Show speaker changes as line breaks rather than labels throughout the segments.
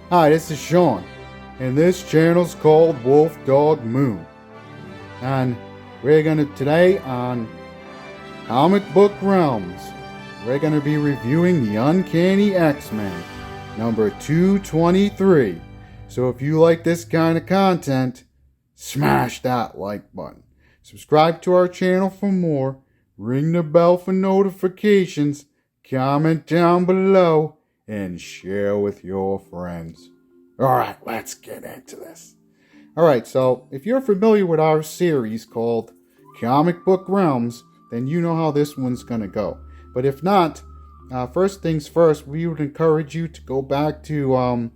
Hi, this is Sean, and this channel's called Wolf Dog Moon. And we're gonna today on Comic Book Realms, we're gonna be reviewing the Uncanny X-Men, number 223. So if you like this kind of content, smash that like button. Subscribe to our channel for more, ring the bell for notifications, comment down below, and share with your friends. Alright, let's get into this. Alright, so if you're familiar with our series called Comic Book Realms, then you know how this one's going to go. But if not, first things first, we would encourage you to go back to,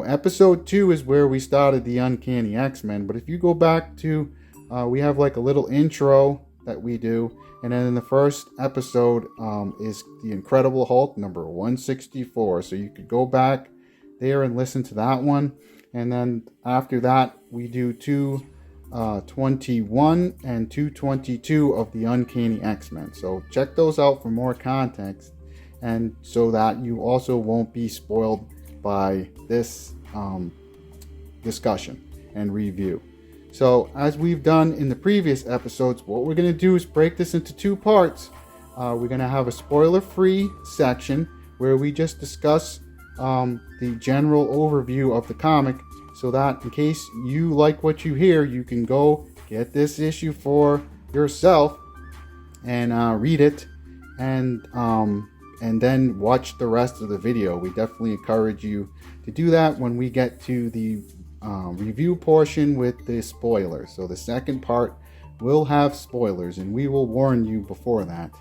episode 2 is where we started the Uncanny X-Men. But if you go back to, we have like a little intro that we do. And then in the first episode is the Incredible Hulk number 164. So you could go back there and listen to that one. And then after that, we do 221 and 222 of the Uncanny X-Men. So check those out for more context, and so that you also won't be spoiled by this discussion and review. So as we've done in the previous episodes, what we're going to do is break this into two parts. We're going to have a spoiler-free section where we just discuss the general overview of the comic, so that in case you like what you hear, you can go get this issue for yourself and read it, and then watch the rest of the video. We definitely encourage you to do that when we get to the review portion with the spoilers. So the second part will have spoilers, and we will warn you before that.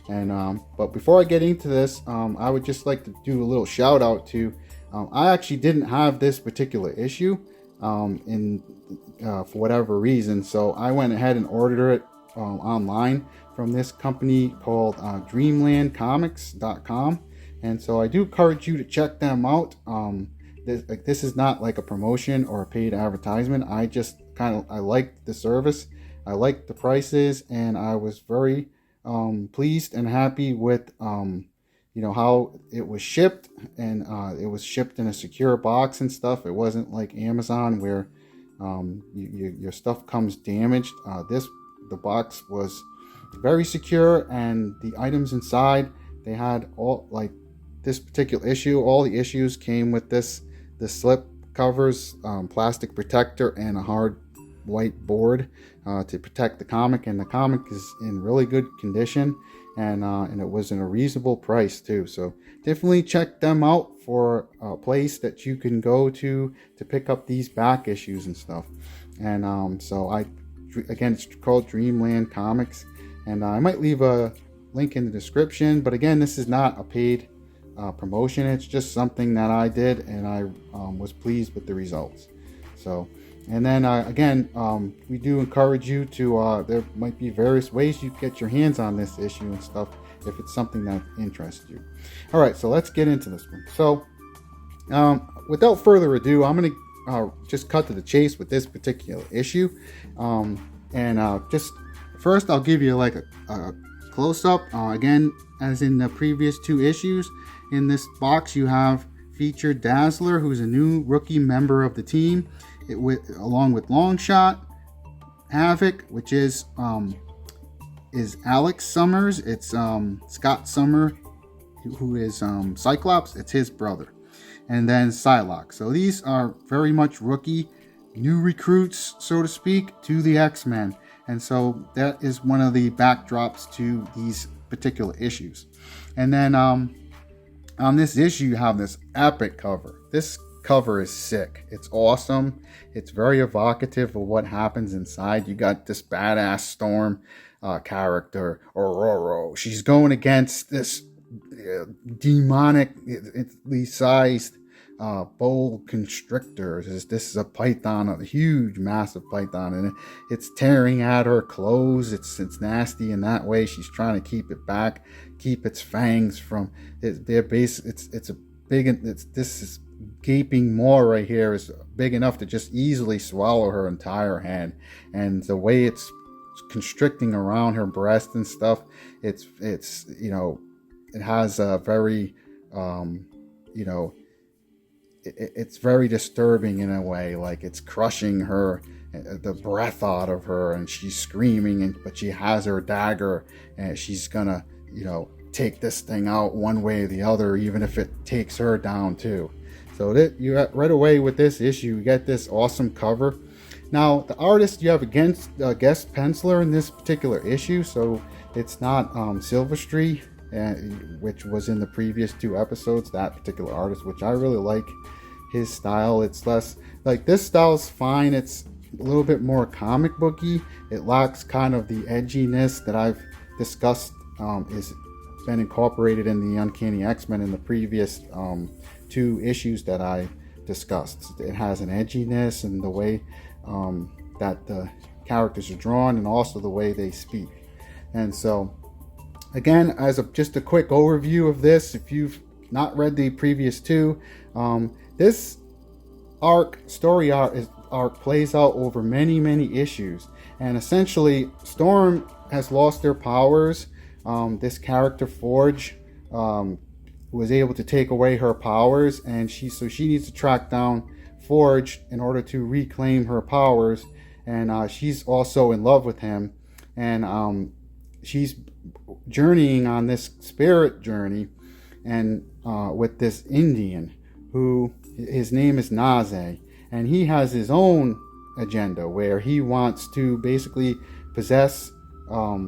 And but before I get into this, I would just like to do a little shout out to I actually didn't have this particular issue for whatever reason, so I went ahead and ordered it online from this company called dreamlandcomics.com. And so I do encourage you to check them out. This is not like a promotion or a paid advertisement. I just I liked the service, I liked the prices, and I was very pleased and happy with how it was shipped, and it was shipped in a secure box and stuff. It wasn't like Amazon where your stuff comes damaged. The box was very secure, and the items inside, they had all, like this particular issue, all the issues came with the slip covers, plastic protector, and a hard white board to protect the comic. And the comic is in really good condition, and it was in a reasonable price too. So definitely check them out for a place that you can go to pick up these back issues and stuff. And again, it's called Dreamland Comics, and I might leave a link in the description. But again, this is not a paid promotion. It's just something that I did, and I was pleased with the results. So, and then again, we do encourage you to, there might be various ways you get your hands on this issue and stuff if it's something that interests you. All right, so let's get into this one. So without further ado, I'm going to just cut to the chase with this particular issue. Just first, I'll give you like a close-up. Again, as in the previous two issues, in this box you have featured Dazzler, who's a new rookie member of the team, along with Longshot, Havoc, which is Alex Summers. It's Scott Summer, who is Cyclops. It's his brother. And then Psylocke. So these are very much rookie, new recruits, so to speak, to the X-Men. And so that is one of the backdrops to these particular issues. And then on this issue, you have this epic cover. This cover is sick. It's awesome. It's very evocative of what happens inside. You got this badass Storm character, Aurora. She's going against this demonically sized boa constrictor. This is a python, a huge, massive python, and it's tearing at her clothes. It's nasty in that way. She's trying to keep it back, keep its fangs from their base. It's a big. This gaping maw right here is big enough to just easily swallow her entire hand, and the way it's constricting around her breast and stuff, it's it has a very it's very disturbing in a way, like it's crushing her, the breath out of her, and she's screaming, but she has her dagger, and she's gonna, take this thing out one way or the other, even if it takes her down too. So that you right away with this issue, you get this awesome cover. Now the artist, you have a guest penciler in this particular issue, so it's not Silverstreet, which was in the previous 2 episodes. That particular artist, which I really like his style. It's less like, this style is fine. It's a little bit more comic booky. It lacks kind of the edginess that I've discussed is been incorporated in the Uncanny X-Men in the previous 2 issues that I discussed. It has an edginess and the way that the characters are drawn, and also the way they speak. And so again, as just a quick overview of this, if you've not read the previous 2, this story arc plays out over many issues, and essentially Storm has lost their powers. This character Forge was able to take away her powers, and she needs to track down Forge in order to reclaim her powers. And she's also in love with him, and she's journeying on this spirit journey, and with this Indian who, his name is Naze, and he has his own agenda where he wants to basically possess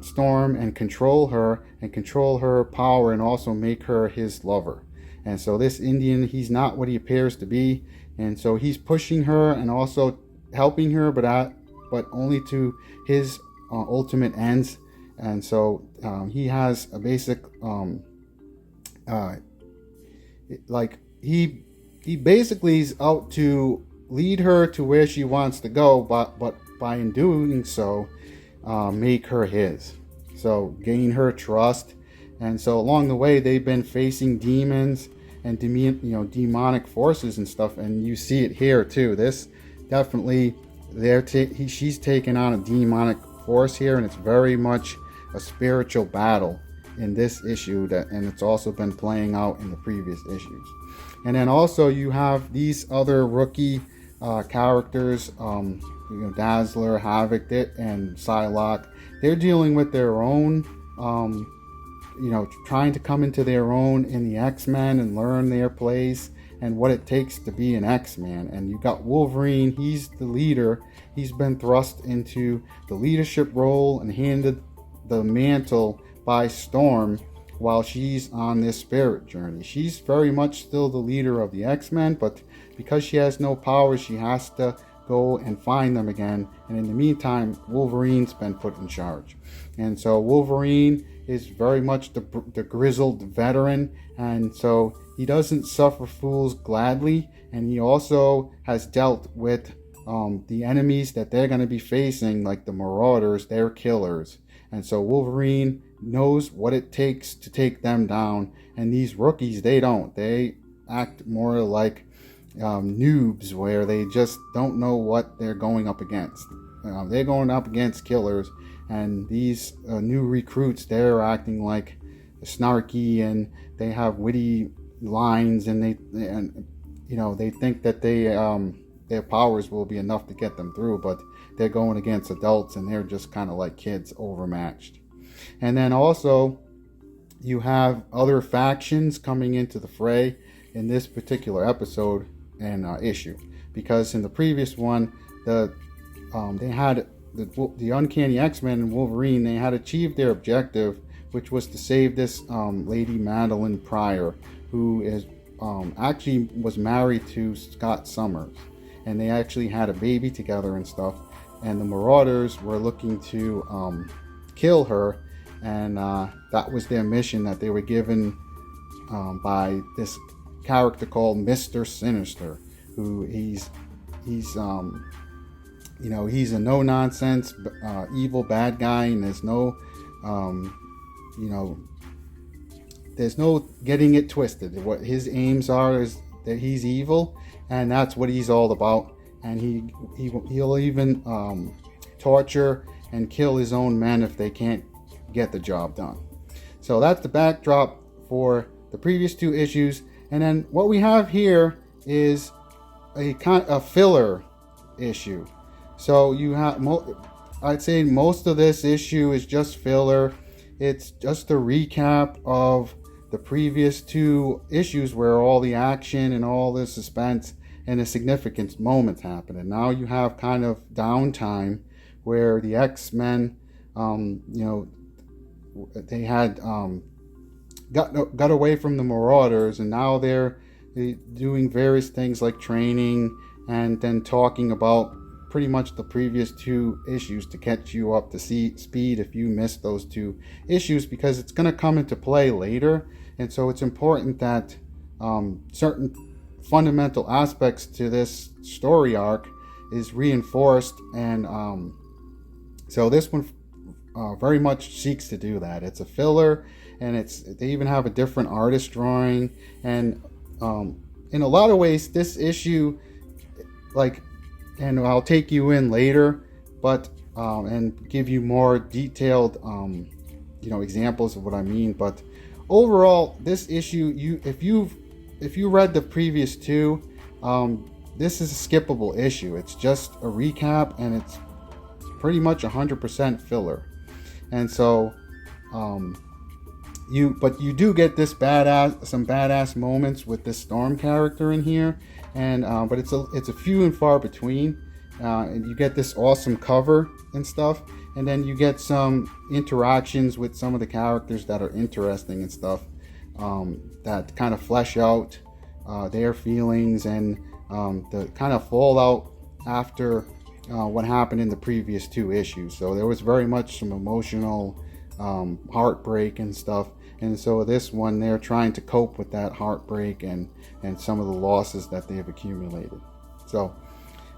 Storm and control her power, and also make her his lover. And so this Indian, he's not what he appears to be, and so he's pushing her and also helping her, but only to his ultimate ends. And so he has a basic he basically is out to lead her to where she wants to go, but by in doing so, make her his. So gain her trust. And so along the way, they've been facing demons and demonic forces and stuff, and you see it here too. This definitely, she's taken on a demonic force here, and it's very much a spiritual battle in this issue, and it's also been playing out in the previous issues. And then also you have these other rookie characters, Dazzler, Havoc, and Psylocke. They're dealing with their own, trying to come into their own in the X-Men and learn their place and what it takes to be an X-Man. And you got Wolverine, he's the leader. He's been thrust into the leadership role and handed the mantle by Storm while she's on this spirit journey. She's very much still the leader of the X-Men, but because she has no powers, she has to go and find them again. And in the meantime, Wolverine's been put in charge. And so Wolverine is very much the grizzled veteran, and so he doesn't suffer fools gladly, and he also has dealt with the enemies that they're going to be facing, like the Marauders. They're killers. And so Wolverine knows what it takes to take them down, and these rookies, they don't. They act more like noobs, where they just don't know what they're going up against. They're going up against killers, and these new recruits, they're acting like snarky, and they have witty lines, and they think that their powers will be enough to get them through, but they're going against adults, and they're just kind of like kids, overmatched. And then also you have other factions coming into the fray in this particular episode and issue, because in the previous one, they had the Uncanny X-Men and Wolverine, they had achieved their objective, which was to save this lady Madeline Pryor, who is actually was married to Scott Summers, and they actually had a baby together and stuff. And the Marauders were looking to kill her, and that was their mission that they were given by this character called Mr. Sinister, who he's a no-nonsense evil bad guy, and there's no there's no getting it twisted. What his aims are is that he's evil, and that's what he's all about. And he'll even torture and kill his own men if they can't get the job done. So that's the backdrop for the previous 2 issues. And then what we have here is a kind of filler issue. So you have, I'd say most of this issue is just filler. It's just a recap of the previous two issues where all the action and all the suspense and the significant moments happen. And now you have kind of downtime where the X-Men, they had got away from the Marauders, and now they're doing various things like training and then talking about pretty much the previous two issues to catch you up to speed if you missed those two issues, because it's going to come into play later. And so it's important that certain fundamental aspects to this story arc is reinforced, and so this one very much seeks to do that. It's a filler, and they even have a different artist drawing, and in a lot of ways this issue, and I'll take you in later, but and give you more detailed examples of what I mean. But overall, this issue, if you read the previous two, this is a skippable issue. It's just a recap, and it's pretty much 100% filler. And so you do get some badass moments with this Storm character in here, and but it's a few and far between, and you get this awesome cover and stuff, and then you get some interactions with some of the characters that are interesting and stuff, that kind of flesh out their feelings and the kind of fallout after what happened in the previous two issues. So there was very much some emotional heartbreak and stuff, and so this one they're trying to cope with that heartbreak and some of the losses that they have accumulated. So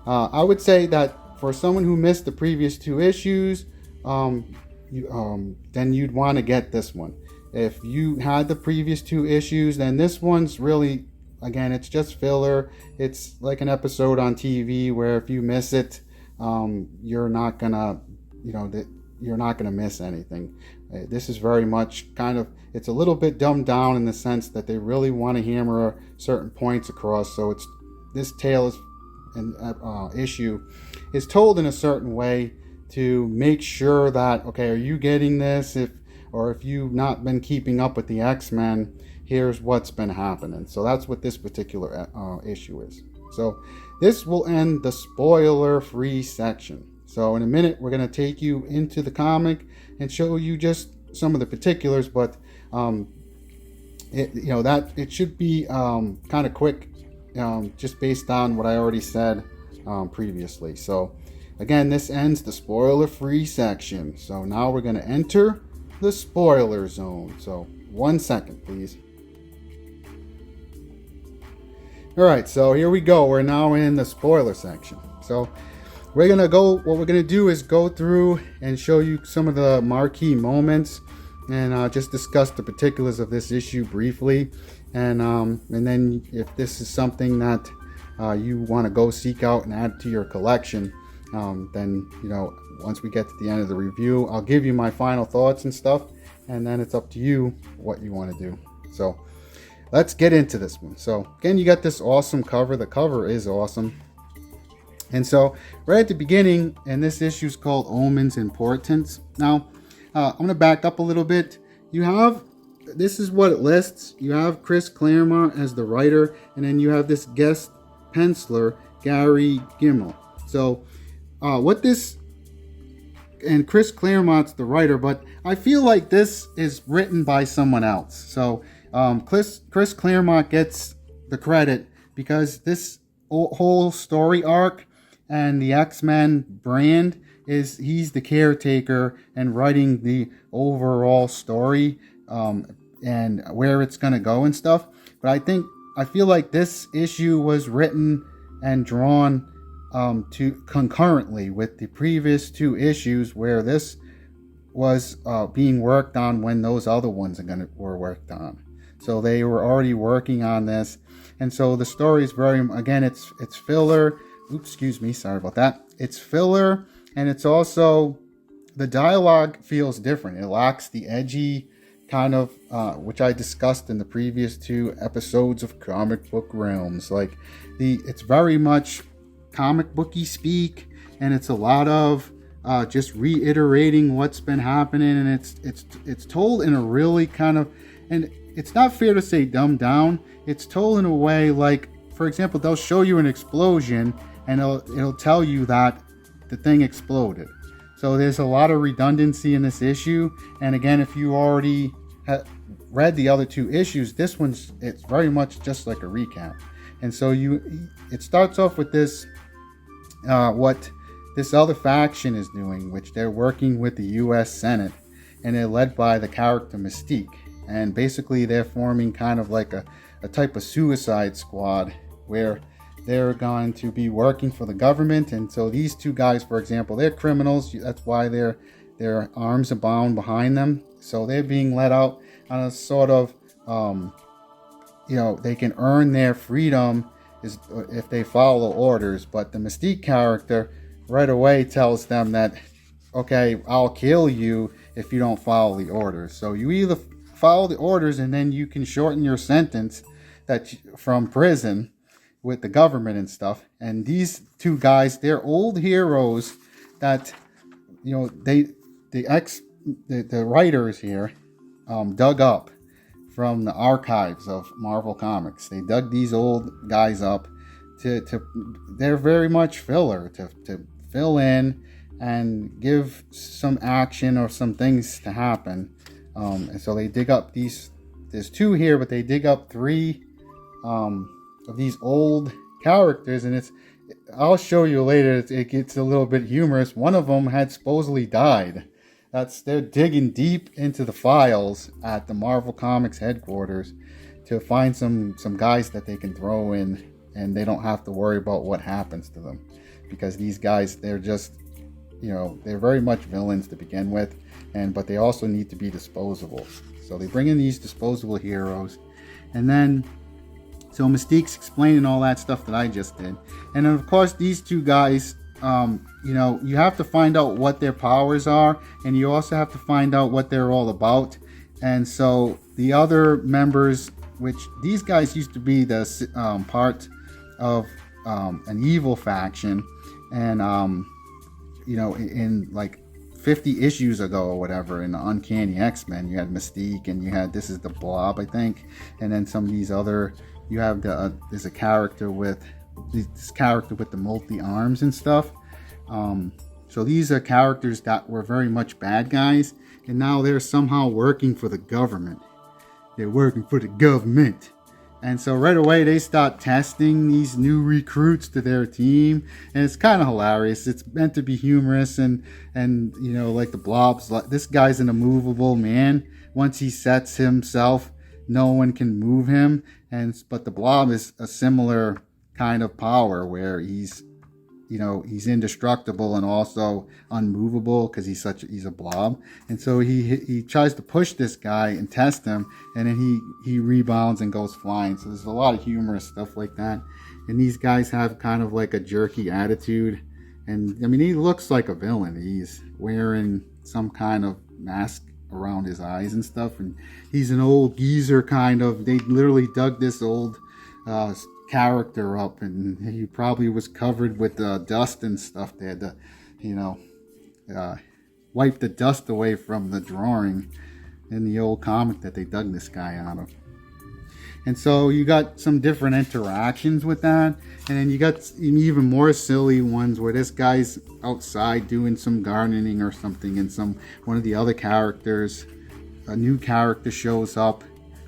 I would say that for someone who missed the previous two issues, then you'd want to get this one. If you had the previous two issues, then this one's really, again, it's just filler. It's like an episode on TV where if you miss it, you're not gonna miss anything. This is very much it's a little bit dumbed down in the sense that they really want to hammer certain points across. So this tale issue is told in a certain way to make sure that, okay, are you getting this? If you've not been keeping up with the X-Men, here's what's been happening. So that's what this particular issue is. So this will end the spoiler-free section. So in a minute, we're going to take you into the comic and show you just some of the particulars, but it should be kind of quick, just based on what I already said previously. So again, this ends the spoiler-free section. So now we're going to enter the spoiler zone. So 1 second, please. All right, so here we go. We're now in the spoiler section. So what we're gonna do is go through and show you some of the marquee moments, and just discuss the particulars of this issue briefly, and then if this is something that you want to go seek out and add to your collection, then once we get to the end of the review, I'll give you my final thoughts and stuff, and then it's up to you what you want to do. So let's get into this one. So again, you got this awesome cover. The cover is awesome. And so right at the beginning, and this issue is called Omens and Portents. Now, I'm going to back up a little bit. This is what it lists. You have Chris Claremont as the writer, and then you have this guest penciler, Gary Gimel. So and Chris Claremont's the writer, but I feel like this is written by someone else. So Chris Claremont gets the credit because this whole story arc and the X-Men brand he's the caretaker and writing the overall story and where it's going to go and stuff. But I feel like this issue was written and drawn concurrently with the previous two issues, where this was being worked on when those other ones were worked on. So they were already working on this, and so the story is it's filler. Oops, excuse me, sorry about that. It's filler, and it's also, the dialogue feels different. It lacks the edgy kind of which I discussed in the previous 2 episodes of Comic Book Realms. Like it's very much comic booky speak, and it's a lot of just reiterating what's been happening, and it's told in a really kind of, and it's not fair to say dumbed down. It's told in a way like, for example, they'll show you an explosion and it'll tell you that the thing exploded. So there's a lot of redundancy in this issue. And again, if you already read the other 2 issues, this it's very much just like a recap. And so it starts off with this, what this other faction is doing, which they're working with the U.S. Senate, and they're led by the character Mystique. And basically they're forming kind of like a type of suicide squad where they're going to be working for the government. And so these 2 guys, for example, they're criminals. That's why their arms are bound behind them. So they're being let out on a sort of, they can earn their freedom if they follow orders. But the Mystique character right away tells them that, okay, I'll kill you if you don't follow the orders. So you either follow the orders and then you can shorten your sentence from prison with the government and stuff. And these 2 guys, they're old heroes that, the writers here dug up from the archives of Marvel Comics. They dug these old guys up they're very much filler to fill in and give some action or some things to happen. And so they dig up there's 2 here, but they dig up 3 of these old characters, and I'll show you later, it gets a little bit humorous. One of them had supposedly died. They're digging deep into the files at the Marvel Comics headquarters to find some guys that they can throw in, and they don't have to worry about what happens to them, because these guys, they're just, they're very much villains to begin with, but they also need to be disposable. So they bring in these disposable heroes, and then so Mystique's explaining all that stuff that I just did. And then of course these 2 guys, you have to find out what their powers are, and you also have to find out what they're all about. And so the other members, which these guys used to be the part of an evil faction, and in like 50 issues ago or whatever, in the Uncanny X-Men, you had Mystique, and you had, this is the Blob, I think, and then some of these other, you have there's a character with this character with the multi-arms and stuff. So these are characters that were very much bad guys, and now they're somehow working for the government. They're working for the government. And so right away they start testing these new recruits to their team, and it's kind of hilarious. It's meant to be humorous, and like the Blob's, this guy's an immovable man. Once he sets himself, no one can move him. But the Blob is a similar kind of power where he's indestructible and also unmovable because he's a blob. And so he tries to push this guy and test him, and then he rebounds and goes flying. So there's a lot of humorous stuff like that. And these guys have kind of like a jerky attitude. And I mean, he looks like a villain. He's wearing some kind of mask around his eyes and stuff, and he's an old geezer kind of. They literally dug this old character up, and he probably was covered with dust and stuff. They had to wipe the dust away from the drawing in the old comic that they dug this guy out of. And so you got some different interactions with that, and then you got even more silly ones where this guy's outside doing some gardening or something, and one of the other characters, a new character, shows up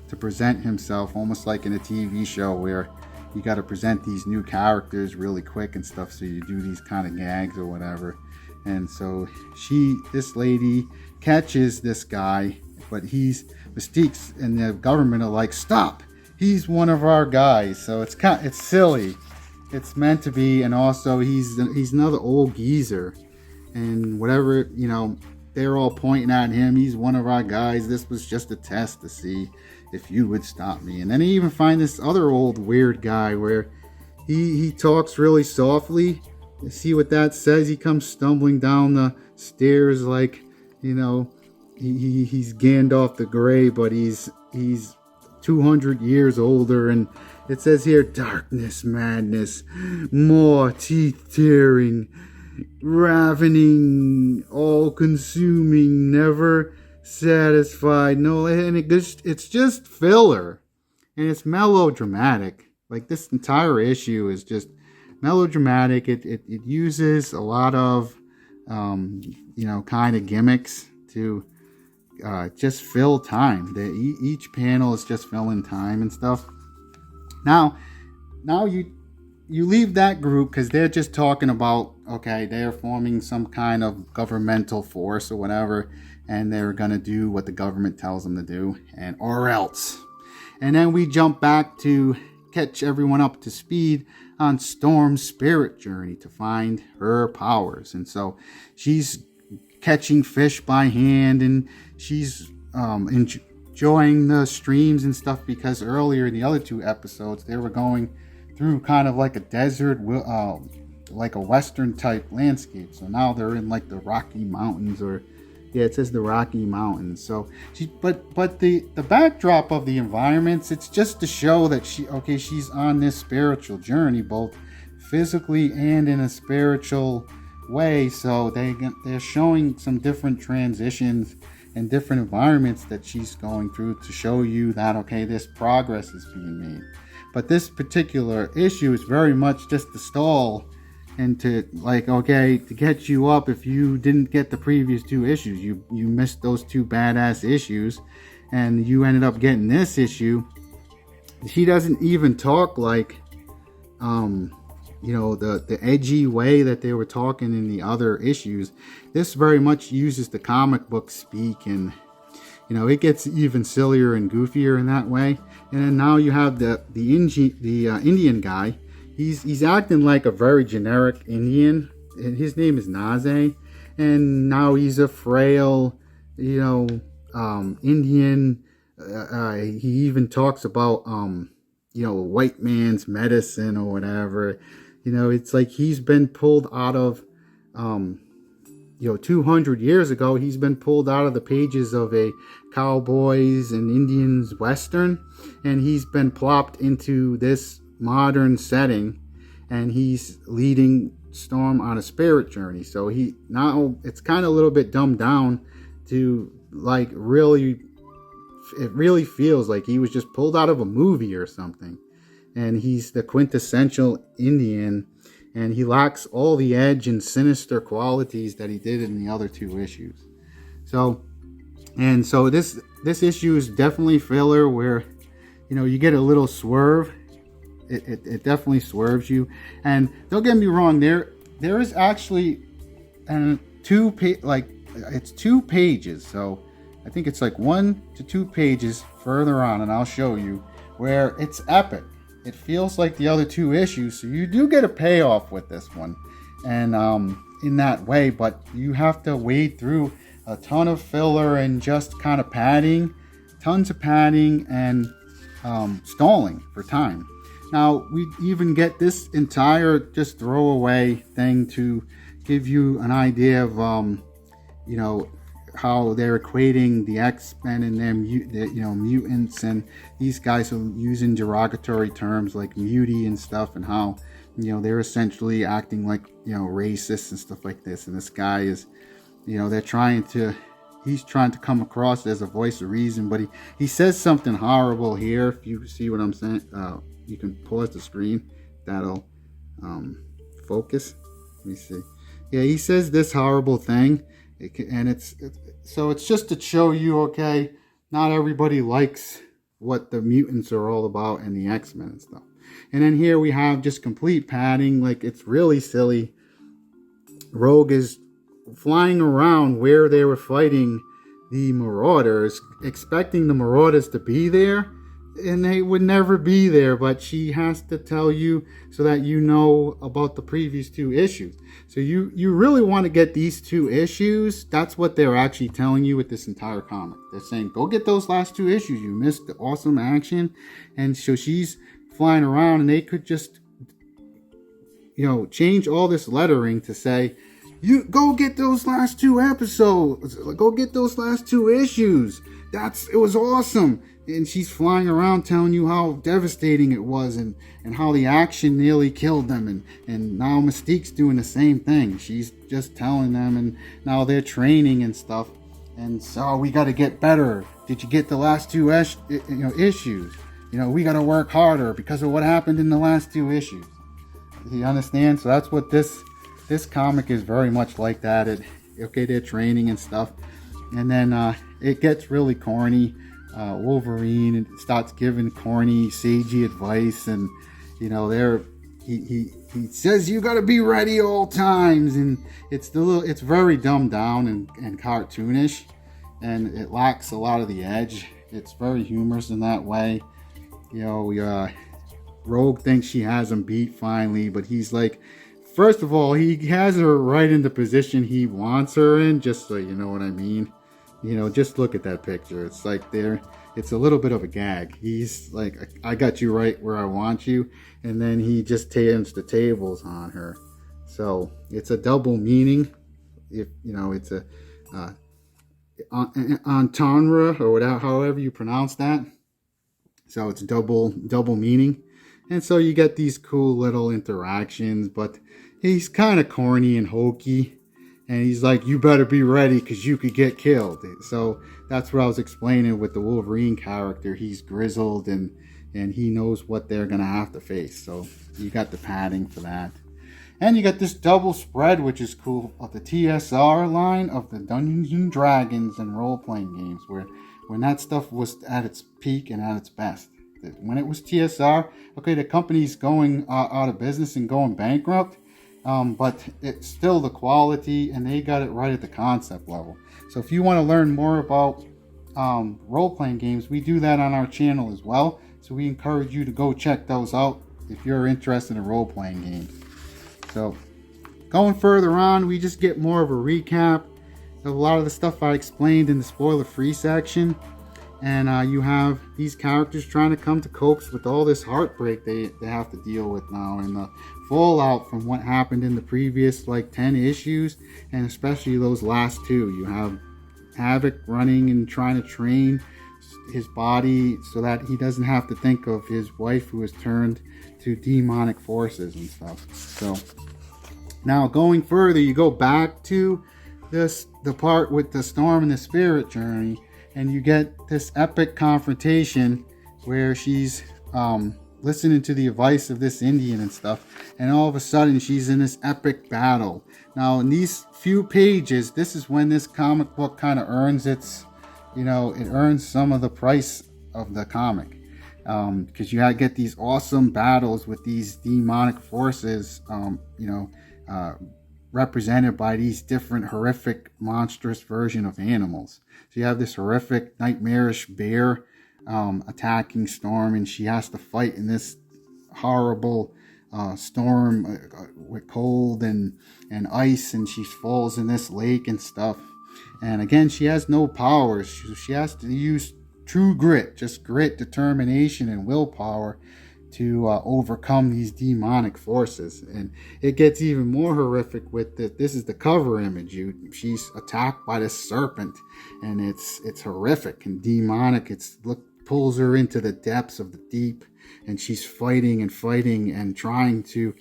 to present himself, almost like in a TV show where you got to present these new characters really quick and stuff, so you do these kind of gags or whatever. And so this lady catches this guy, but Mystique's and the government are like, stop, he's one of our guys. So it's silly. It's meant to be. And also he's another old geezer, and whatever, they're all pointing at him. He's one of our guys. This was just a test to see if you would stop me. And then they even find this other old weird guy where he talks really softly. You see what that says? He comes stumbling down the stairs like, he's Gandalf the Grey, but he's 200 years older, and it says here, darkness, madness, more teeth tearing, ravening, all consuming, never satisfied. No, and it's just filler, and it's melodramatic. Like, this entire issue is just melodramatic. It uses a lot of kind of gimmicks to just fill time. Each panel is just filling time and stuff. Now you leave that group because they're just talking about, okay, they're forming some kind of governmental force or whatever, and they're gonna do what the government tells them to do, or else. And then we jump back to catch everyone up to speed on Storm's spirit journey to find her powers. And so she's catching fish by hand, and she's enjoying the streams and stuff, because earlier in the other two episodes they were going through kind of like a desert, like a western type landscape. So now they're in like the Rocky Mountains, or it says the Rocky Mountains. So but the backdrop of the environments, it's just to show that she's on this spiritual journey, both physically and in a spiritual way. So they're showing some different transitions and different environments that she's going through to show you that, okay, this progress is being made. But this particular issue is very much just to stall and to, like, okay, to get you up. If you didn't get the previous two issues, you missed those two badass issues, and you ended up getting this issue. She doesn't even talk like the edgy way that they were talking in the other issues. This very much uses the comic book speak, and it gets even sillier and goofier in that way. And then now you have the Indian guy. He's acting like a very generic Indian, and his name is Naze. And now he's a frail, Indian. He even talks about white man's medicine or whatever. It's like he's been pulled out of 200 years ago. He's been pulled out of the pages of a cowboys and Indians western, and he's been plopped into this modern setting, and he's leading Storm on a spirit journey. So it's kind of a little bit dumbed down to, like, really, it really feels like he was just pulled out of a movie or something. And he's the quintessential Indian, and he lacks all the edge and sinister qualities that he did in the other two issues. So this issue is definitely filler, where you get a little swerve. It definitely swerves you. And don't get me wrong, there is actually it's 2 pages. So I think it's like 1 to 2 pages further on, and I'll show you, where it's epic. It feels like the other two issues, so you do get a payoff with this one, and in that way. But you have to wade through a ton of filler and just kind of tons of padding and stalling for time. Now, we even get this entire just throwaway thing to give you an idea of, how they're equating the X-Men and their mutants, and these guys are using derogatory terms like mutie and stuff, and how, they're essentially acting like, racists and stuff like this. And this guy is, he's trying to come across as a voice of reason, but he says something horrible here. If you see what I'm saying, you can pause the screen. That'll focus. Let me see. Yeah, he says this horrible thing, and it's just to show you, okay, not everybody likes what the mutants are all about and the X-Men and stuff. And then here we have just complete padding. Like, it's really silly. Rogue is flying around where they were fighting the Marauders, expecting the Marauders to be there, and they would never be there. But she has to tell you so that you know about the previous 2 issues. So you really want to get these 2 issues. That's what they're actually telling you with this entire comic. They're saying, go get those last 2 issues. You missed the awesome action. And so she's flying around, and they could just change all this lettering to say, You go get those last 2 episodes. Go get those last 2 issues. It was awesome. And she's flying around telling you how devastating it was and how the action nearly killed them. And now Mystique's doing the same thing. She's just telling them, and now they're training and stuff. And so we got to get better. Did you get the last 2 issues? We got to work harder because of what happened in the last 2 issues. You understand? So that's what this comic is very much like that. They're training and stuff. And then it gets really corny. Wolverine starts giving corny, sagey advice, and he says you got to be ready all times, and it's very dumbed down and cartoonish, and it lacks a lot of the edge. It's very humorous in that way. Rogue thinks she has him beat finally, but he's like, first of all, he has her right in the position he wants her in, just so you know what I mean. Just look at that picture. It's like it's a little bit of a gag. He's like, I got you right where I want you. And then he just turns the tables on her. So it's a double meaning. It's a entendre or whatever, however you pronounce that. So it's double meaning. And so you get these cool little interactions, but he's kind of corny and hokey. And he's like, you better be ready because you could get killed. So that's what I was explaining with the Wolverine character. He's grizzled and he knows what they're going to have to face. So you got the padding for that. And you got this double spread, which is cool, of the TSR line of the Dungeons and Dragons and role-playing games, where when that stuff was at its peak and at its best. When it was TSR, the company's going out of business and going bankrupt. But it's still the quality, and they got it right at the concept level. So if you want to learn more about role-playing games, we do that on our channel as well. So we encourage you to go check those out if you're interested in role-playing games. So going further on, we just get more of a recap of a lot of the stuff I explained in the spoiler-free section. And you have these characters trying to come to copes with all this heartbreak they have to deal with now, and the fallout from what happened in the previous 10 issues, and especially those last 2. You have Havoc running and trying to train his body so that he doesn't have to think of his wife who has turned to demonic forces and stuff. So now going further, you go back to the part with the Storm and the Spirit journey, and you get this epic confrontation where she's listening to the advice of this Indian and stuff, and all of a sudden she's in this epic battle. Now in these few pages, this is when this comic book kind of earns its, it earns some of the price of the comic, because you get these awesome battles with these demonic forces, represented by these different horrific monstrous version of animals. So you have this horrific nightmarish bear attacking Storm, and she has to fight in this horrible storm with cold and ice, and she falls in this lake and stuff. And again, she has no powers. She has to use true grit, just grit, determination, and willpower to overcome these demonic forces. And it gets even more horrific with this is the cover image. She's attacked by this serpent, and it's horrific and demonic. Pulls her into the depths of the deep, and she's fighting and trying to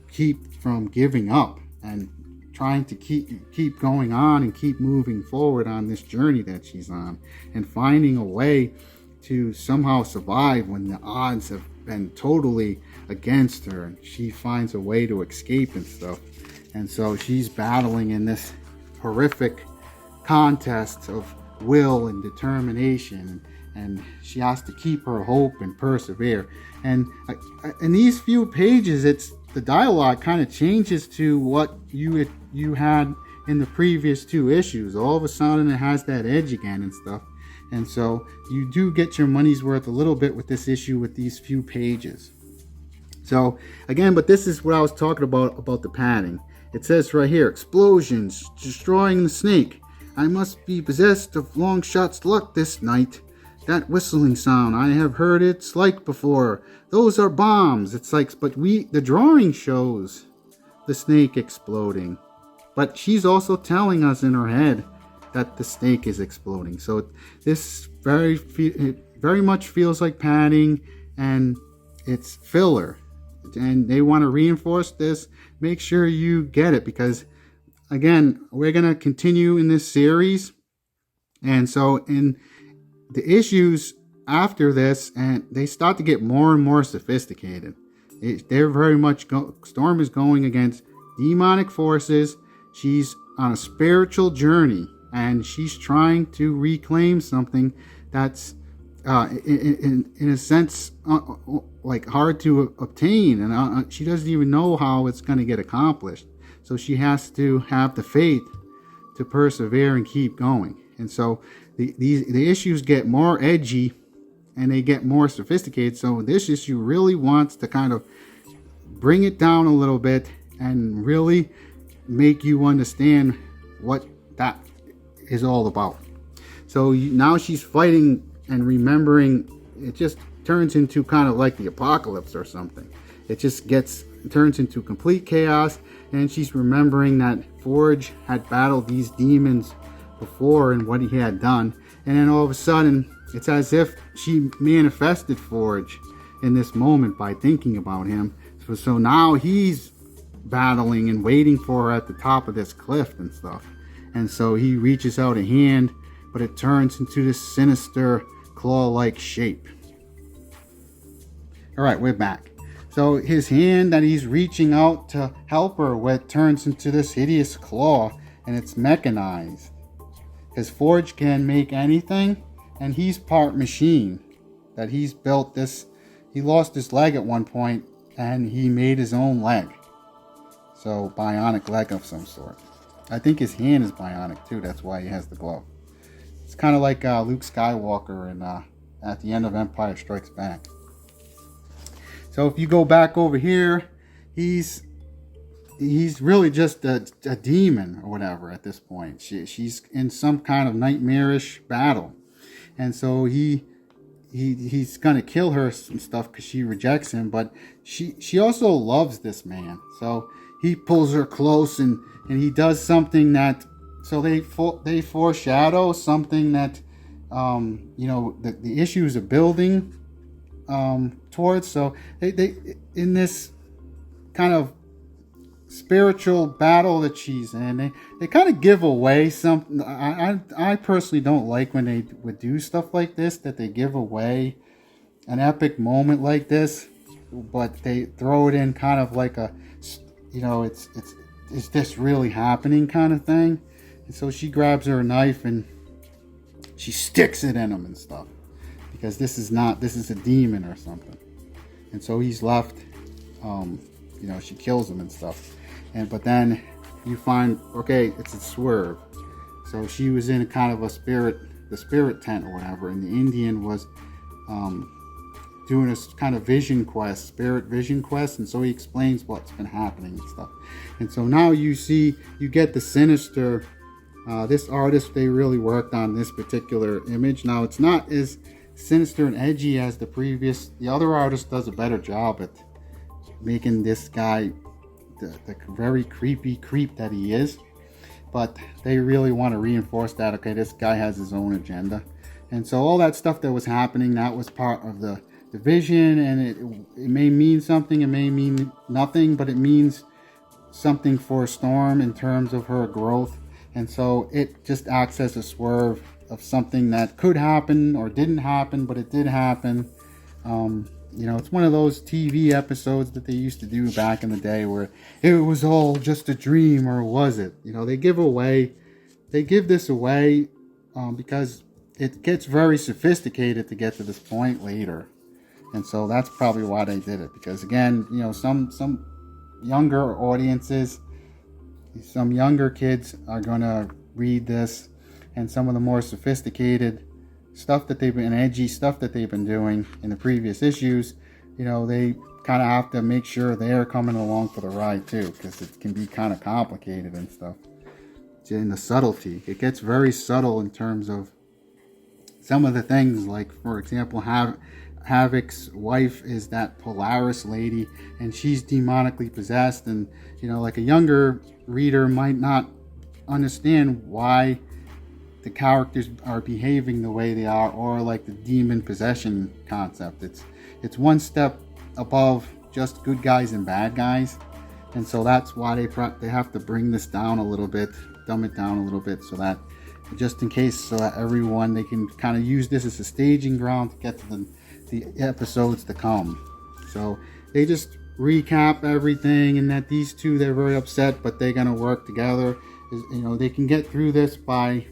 keep from giving up, and trying to keep going on and keep moving forward on this journey that she's on, and finding a way to somehow survive when the odds have been totally against her, and she finds a way to escape and stuff. And so she's battling in this horrific contest of will and determination, and she has to keep her hope and persevere. And in these few pages, the dialogue kind of changes to what you had in the previous 2 issues. All of a sudden it has that edge again and stuff. And so you do get your money's worth a little bit with this issue, with these few pages. So again, but this is what I was talking about the padding. It says right here, explosions, destroying the snake. I must be possessed of Longshot's luck this night. That whistling sound, I have heard its like before. Those are bombs. It's like, but the drawing shows the snake exploding. but she's also telling us in her head that the snake is exploding. So this very much feels like padding, and it's filler. And they want to reinforce this. Make sure you get it, because again, we're going to continue in this series. And so in the issues after this, and they start to get more and more sophisticated. They're very much Storm is going against demonic forces. She's on a spiritual journey, and she's trying to reclaim something that's in a sense like hard to obtain, and she doesn't even know how it's going to get accomplished. So she has to have the faith to persevere and keep going. And so the issues get more edgy and they get more sophisticated. So this issue really wants to kind of bring it down a little bit and really make you understand what that is all about. So now she's fighting and remembering. It just turns into kind of like the apocalypse or something. It just turns into complete chaos, and she's remembering that Forge had battled these demons before and what he had done. And then all of a sudden, it's as if she manifested Forge in this moment by thinking about him. So now he's battling and waiting for her at the top of this cliff and stuff. And so he reaches out a hand, but it turns into this sinister claw-like shape. All right, we're back. So his hand that he's reaching out to help her with turns into this hideous claw, and it's mechanized. Because Forge can make anything, and he's part machine. That he's built this. He lost his leg at one point, and he made his own leg. So bionic leg of some sort. I think his hand is bionic too. That's why he has the glove. It's kind of like Luke Skywalker in at the end of Empire Strikes Back. So if you go back over here, he's really just a demon or whatever at this point. She's in some kind of nightmarish battle, and so he's gonna kill her and stuff because she rejects him. But she also loves this man, so he pulls her close and he does something that, so they foreshadow something that the issues are building towards. So they in this kind of spiritual battle that she's in, they kind of give away something. I personally don't like when they would do stuff like this, that they give away an epic moment like this, but they throw it in kind of like a, is this really happening kind of thing. And so she grabs her knife and she sticks it in him and stuff, because this is a demon or something. And so he's left, she kills him and stuff. But then you find, okay, it's a swerve. So she was in a kind of the spirit tent or whatever, and the Indian was doing a kind of spirit vision quest, and so he explains what's been happening and stuff. And so now you get the sinister, this artist, they really worked on this particular image. Now it's not as sinister and edgy as the other artist does a better job at making this guy the very creepy creep that he is, but they really want to reinforce that, okay, this guy has his own agenda. And so all that stuff that was happening, that was part of the vision, and it may mean something, it may mean nothing, but it means something for Storm in terms of her growth. And so it just acts as a swerve of something that could happen or didn't happen, but it did happen. It's one of those TV episodes that they used to do back in the day where it was all just a dream, or was it? They give this away because it gets very sophisticated to get to this point later. And so that's probably why they did it, because again, some younger audiences, some younger kids are going to read this, and some of the more sophisticated stuff that edgy stuff that they've been doing in the previous issues, they kind of have to make sure they're coming along for the ride too, because it can be kind of complicated and stuff. In the subtlety, it gets very subtle in terms of some of the things, like for example, Havoc's wife is that Polaris lady, and she's demonically possessed. And like a younger reader might not understand why the characters are behaving the way they are, or like the demon possession concept. It's one step above just good guys and bad guys, and so that's why they have to bring this down a little bit, dumb it down a little bit, so that just in case, so that everyone, they can kind of use this as a staging ground to get to the episodes to come. So they just recap everything, and that these two, they're very upset, but they're gonna work together. They can get through this by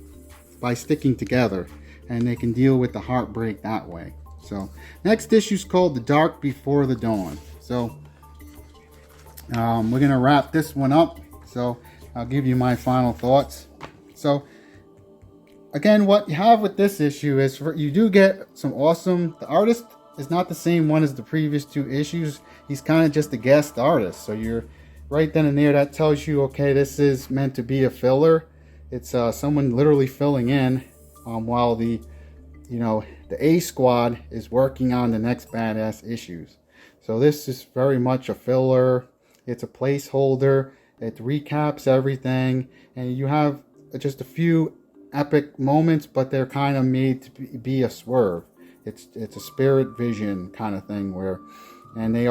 sticking together, and they can deal with the heartbreak that way. So next issue is called The Dark Before the Dawn. So we're gonna wrap this one up, so I'll give you my final thoughts. So again, what you have with this issue is you do get some awesome, the artist is not the same one as the previous two issues. He's kind of just a guest artist, so you're right then and there, that tells you, okay, this is meant to be a filler. It's someone literally filling in while the A squad is working on the next badass issues. So this is very much a filler. It's a placeholder. It recaps everything, and you have just a few epic moments, but they're kind of made to be a swerve. It's a spirit vision kind of thing where, and they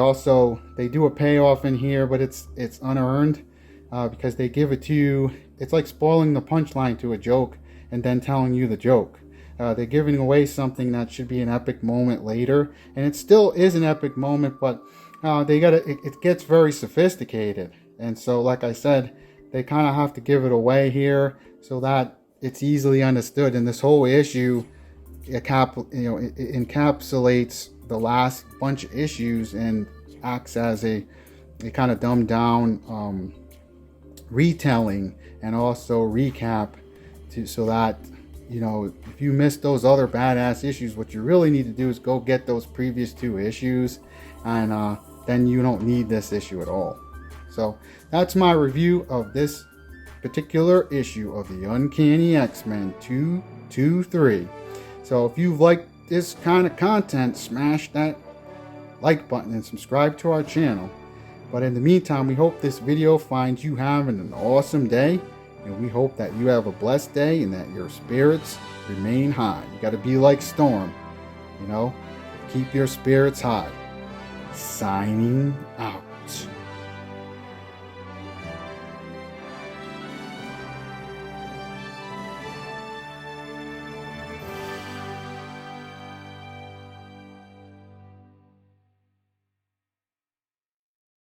do a payoff in here, but it's unearned because they give it to you. It's like spoiling the punchline to a joke and then telling you the joke. They're giving away something that should be an epic moment later, and it still is an epic moment, but it gets very sophisticated. And so, like I said, they kind of have to give it away here so that it's easily understood. And this whole issue, it encapsulates the last bunch of issues and acts as a kind of dumbed down retelling and also recap so that if you missed those other badass issues, what you really need to do is go get those previous two issues, and then you don't need this issue at all. So that's my review of this particular issue of the Uncanny X-Men 223. So if you've liked this kind of content, smash that like button and subscribe to our channel. But in the meantime, we hope this video finds you having an awesome day, and we hope that you have a blessed day and that your spirits remain high. You got to be like Storm, keep your spirits high. Signing out.